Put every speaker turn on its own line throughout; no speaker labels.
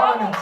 1 minute.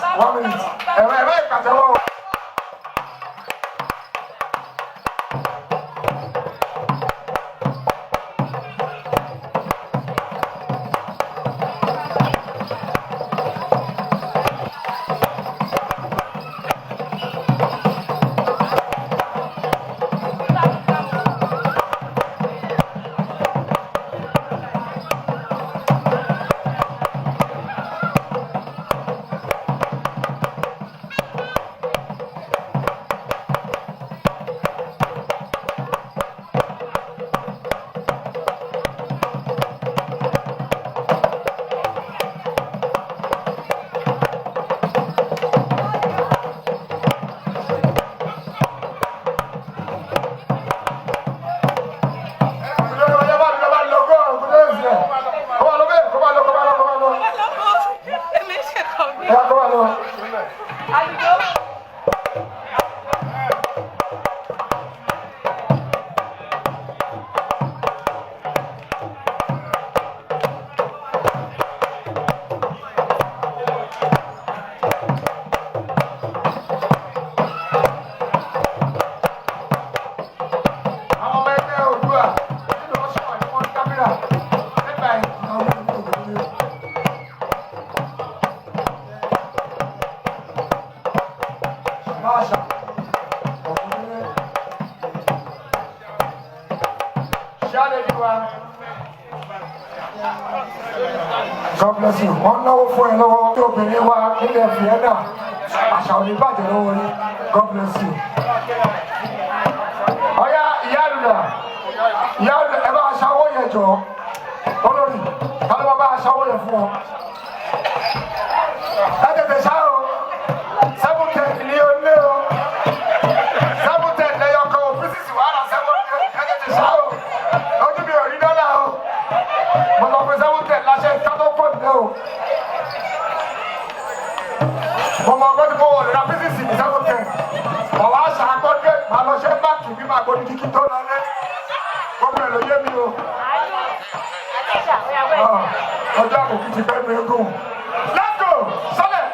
God bless you. One now for a long to be in the Vienna. I shall be back alone. God bless you. Oh, yeah, Yaruda, ever shower your job. Only, Kalababa shower your phone. That is the shower. Sabotage, Leo. Sabotage, they are called Princess Wara. That is the shower. Don't you be a reader now? But I'm presenting that last year. Mama got to go. The business is okay. But last I got get my lotion back to be my body to keep on it. Come on, you hear me? Oh, I'm going to keep it go. Let's go. Sunday.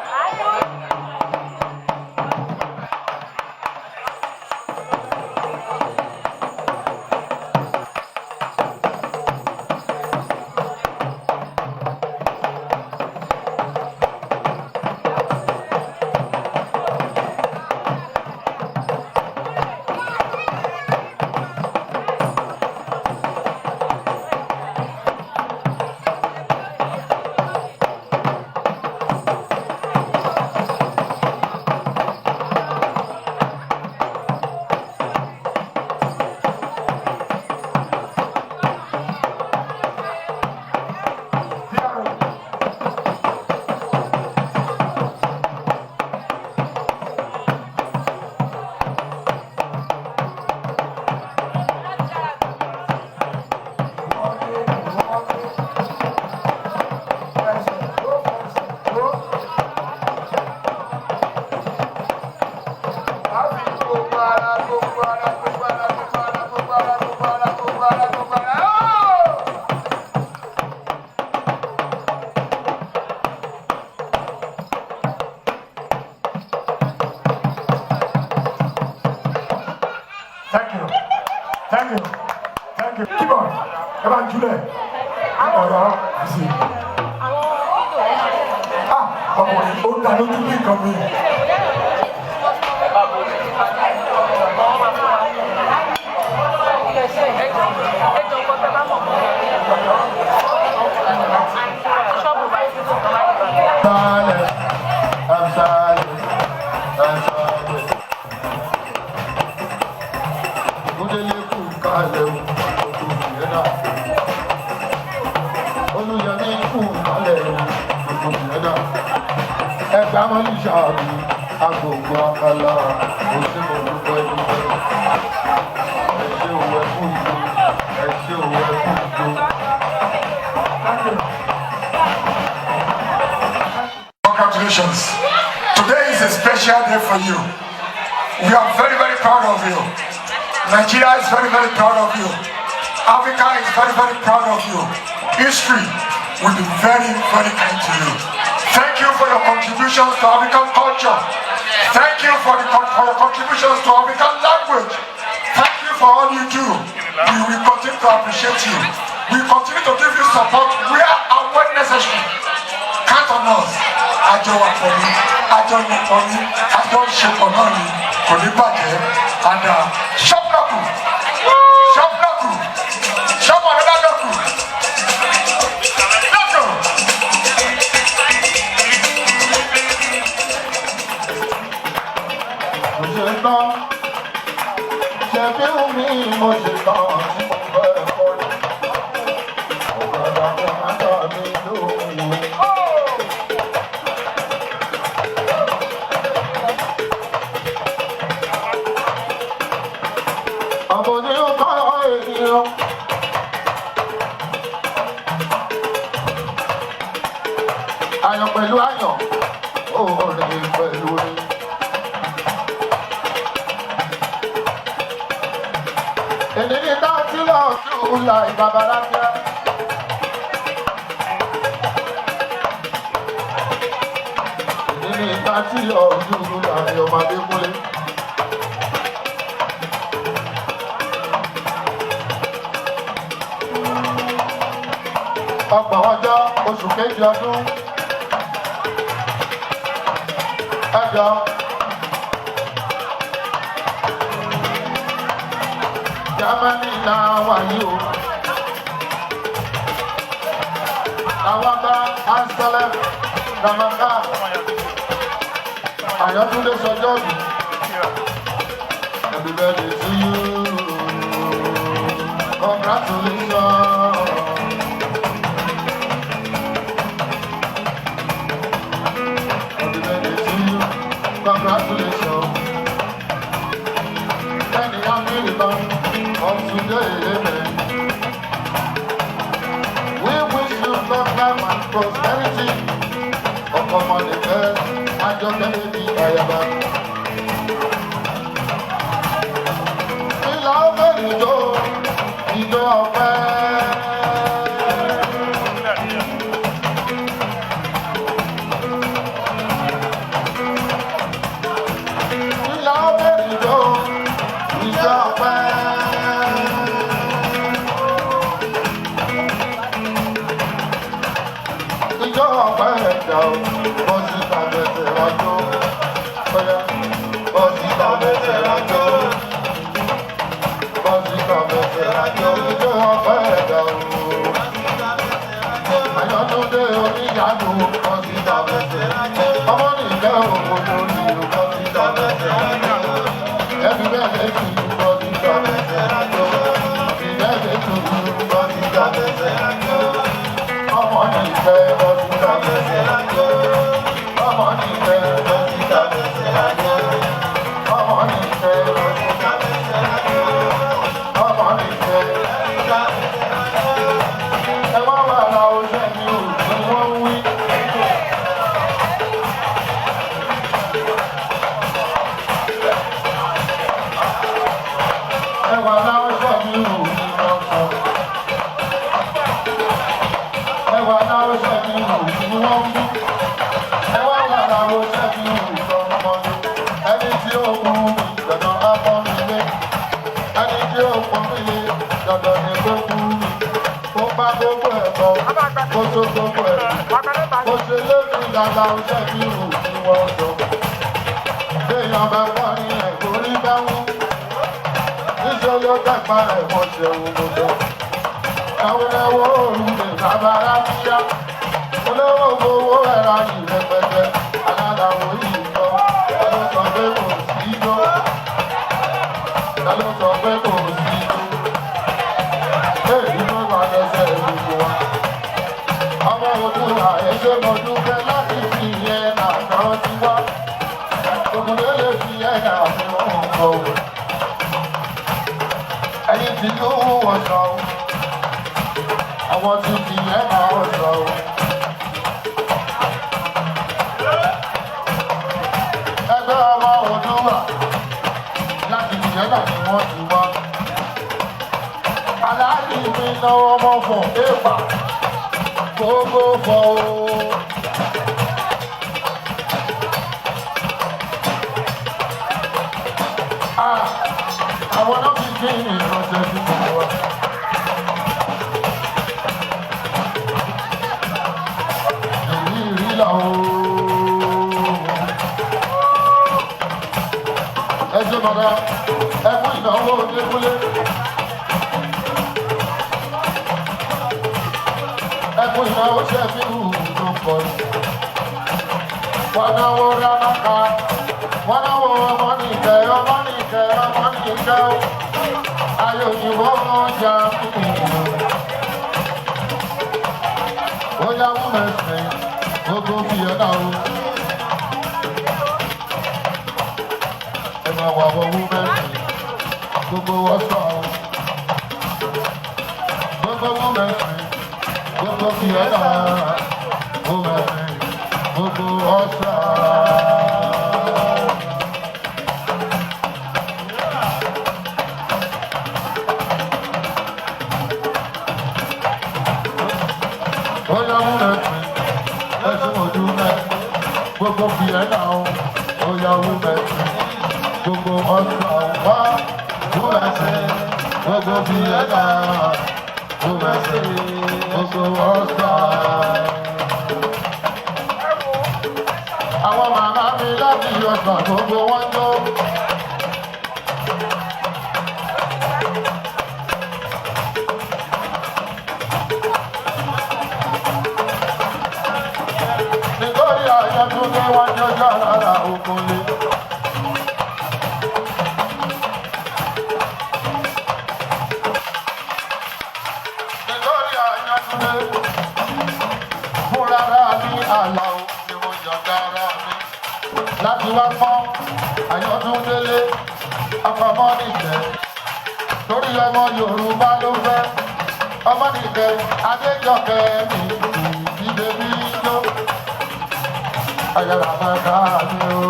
Thank you. Keep on. Come on, Julie. Oh, that don't you come in. Congratulations. Today is a special day for you. We are very, very proud of you. Nigeria is very, very proud of you. Africa is very, very proud of you. History will be very, very kind to you. Thank you for your contributions to African culture. Thank you for your contributions to African language. Thank you for all you do. We will continue to appreciate you. We will continue to give you support where and when necessary. Count on us. Àjọ wà pọ̀ ní, àjọ ní pọ̀ ní, àjọ ìṣepọ̀ náà ni kò ní bàjẹ́. And shop knuckle, shop knuckle, shop another knuckle. Knuckle.
Shefiu mi mo ṣe tán tí mo fẹ́ kọ́ni. Ọ̀gá kan máa tọ́ mi lóhùn. Àbò ní ó kọ́ ènìyàn. Ayọ̀ pẹ̀lú ayọ̀, orin pẹ̀lú orin. Ènìyàn tá a ti lọ sí ìlà ìbàbàràbíà. Ènìyàn tá a ti lọ sí ìlà ìyọ̀mọ̀dé kúnlé. Ọgbọ̀n ọjọ́ oṣù kejì ọdún. Ẹjọ́. Germany la wà yìí o. Àwọn bá Anselm Ramacher Ayantunde sọjọ́ yìí. Happy birthday to you. Congratulations. Happy birthday to you. Congratulations. Ẹni á ní ìbọn. Of today, amen. We wish you long life and prosperity. Ọkọ̀mọ̀ nìfẹ́, ajọ́kẹ́lẹ́ ní ayaba. Ìlà ọ̀fẹ́ ìjọ ọ̀fẹ́. Ìlà ọ̀fẹ́ ìjọ ọ̀fẹ́. Ìjọ ọ̀pẹ ẹ̀dá o, bọ́sí tàbẹ̀tẹ̀ rájọ́. Bọ́sí tàbẹ̀tẹ̀ rájọ́. Bọ́sí tàbẹ̀tẹ̀ rájọ́. Ìjọ ọ̀pẹ ẹ̀dá o. Ayantunde oníyanu, bọ́sí tàbẹ̀tẹ̀ rájọ́. Ọmọ nìjẹ́ òkòtò ní bọ́sí tàbẹ̀tẹ̀ rájọ́. Ẹbí bẹ́ẹ̀ lẹ́sìn bọ́sí tàbẹ̀tẹ̀ rájọ́. Ìbẹ́ẹ̀ lẹ́sìn bọ́sí tàbẹ̀tẹ̀ rájọ́. Ọmọ nìfẹ́ bọ́sí tàbẹ̀tẹ̀ rájọ́. Ọmọ nìfẹ́ bọ́sí tàbẹ̀tẹ̀ rájọ́. Ọmọ nìfẹ́ bọ́sí tàbẹ̀tẹ̀ rájọ́. Ọmọ nìfẹ́ bọ́sí tàbẹ̀tẹ̀ rájọ́. Ẹ wá wà ra oṣù mi ò tí wọ́n wí. Ẹ wà ra oṣù mi ò tí wọ́n sọ. Ẹwà náà ṣe fi hù tí wọ́n mú. Ẹwà náà ṣe fi hù tọmọdé. Ẹni tí ó kú mi dandan á pọ́n mi lé. Ẹni tí ó pọ́n mi lé dandan ni kó kú mi. Kó bá gbogbo ẹ̀ bọ̀, kó tó gbogbo ẹ̀ bọ̀. Kó ṣe lórí dada ṣe fi hù tí wọ́n sọ. Béèyàn bá pọ̀ ní ẹ̀kọ́ rí bá wú. Níṣẹ́ ló dàgbà ẹ̀ wọ́n ṣe wù gbogbo. Àwọn ẹwọ́ olùdè bàbára bíyá. Olówó gbowó ẹ̀rọ ìrẹpẹtẹ. Alálàwò yìí kọ́. Ta ló sọ pé kò sí ijó? Ta ló sọ pé kò sí ijó? Èyí ló wà lẹ́sẹ̀ gbogbo wa. Ọmọ Odùwà ẹgbẹ́ mo dúpẹ́ láti fi ìyẹn nàkàn ti wá. Ògùnlé lè fi ìyẹn nà fi hàn kọ́. Ẹyin ti lú wọ̀ṣọ́. Àwọn tí kì í yẹn náà sọ. Ẹgbẹ́ ọmọ Odùwà láti ìyẹn náà ni wọ́n ti wá. Alhaji mi náwó mọ́ fún pépà gbogbo fọ́ o. mọ̀dá ẹkú ìnáwó Dékúnlé. Ẹkú ìnáwó Ṣẹ́fíù tó pọ̀ jù. Wọ́n náwó Ramacher, wọ́n náwó ọmọ nìkẹ́ o. Ayé òyìnbó ọjà fún mi. Ó yá wọ́n mẹ́sìn, gbogbo fi ẹ̀ náà o. Ẹ̀mọ̀ wà wọ́n wọ́n mẹ́sìn, gbogbo wọ́n sọ o. Gbogbo wọ́n mẹ́sìn, gbogbo fi ẹ̀ náà wọ́n mẹ́sìn, gbogbo wọ́n sọ o. Gbogbo fi ẹ̀ náà o, ó yá wú mẹ́sìn, gbogbo ọ̀sán wá wú mẹ́sìn, gbogbo fi ẹ̀ náà wú mẹ́sìn, gbogbo ọ̀sán. Àwọn màmá mi láti ọ̀sán gbogbo wọn jó. Ayantunde wá jọjọ lára Ògúnlé. Nítorí Ayantunde fúnra ní Alao ni mo yọ̀ǹda ara mi láti wá pọ́n Ayantunde lé ọkọ̀ nìkẹ́. Torí ọmọ Yorùbá ló fẹ́ ọmọ nìkẹ́ Adéjọkẹ́ mi ìdílé mi jó. Ayala maka mi o,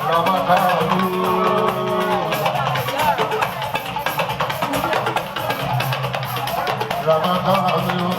Ramaka mi o, Ramaka mi o.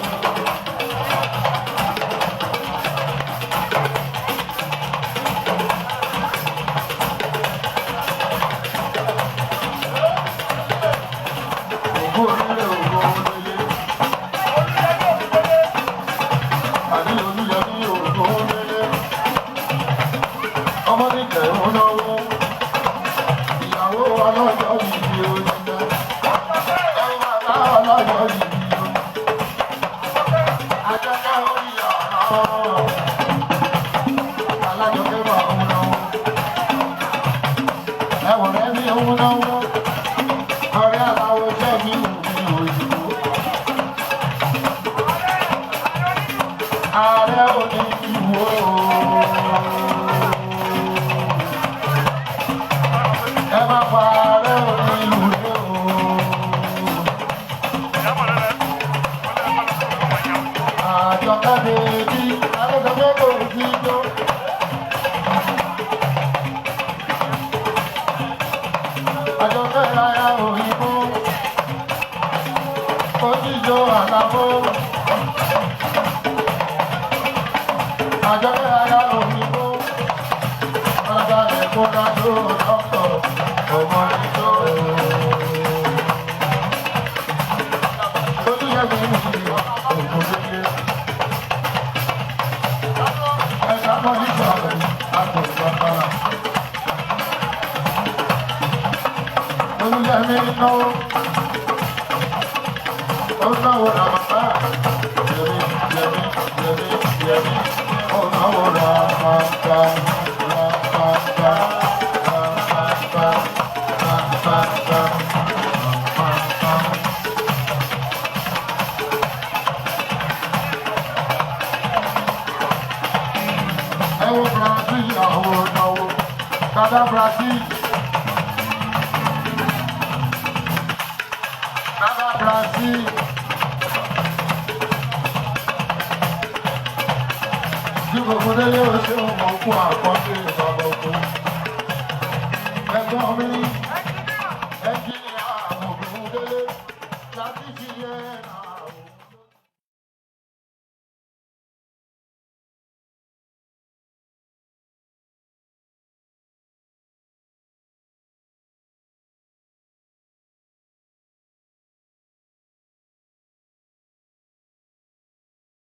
Aare Onilu ẹ má pa Aare Onilu àjọkẹ́ bèbí alẹ́sọ̀gbẹ́ kò sí jó. Àjọkẹ́ aya Oyinbo ó jíjó Alao. Àjọkẹ́ aya Oyinbo ọ̀gá ẹ̀kọ́ dájú dọ́kítọ̀ ọmọ ìjọ. Olúyẹ̀mí ní òkú sílé. Ẹ̀ka mọ́ nígbà rẹ̀ àpòjọ kára. Olúyẹ̀mí náwó. Ó náwó Ramacher. Yẹ̀mí. Ó náwó Ramacher. Cada Brasil, cada Brasil. Se eu puder, eu sei um pouco a conta e só volto. É como é que a mulher já dizia.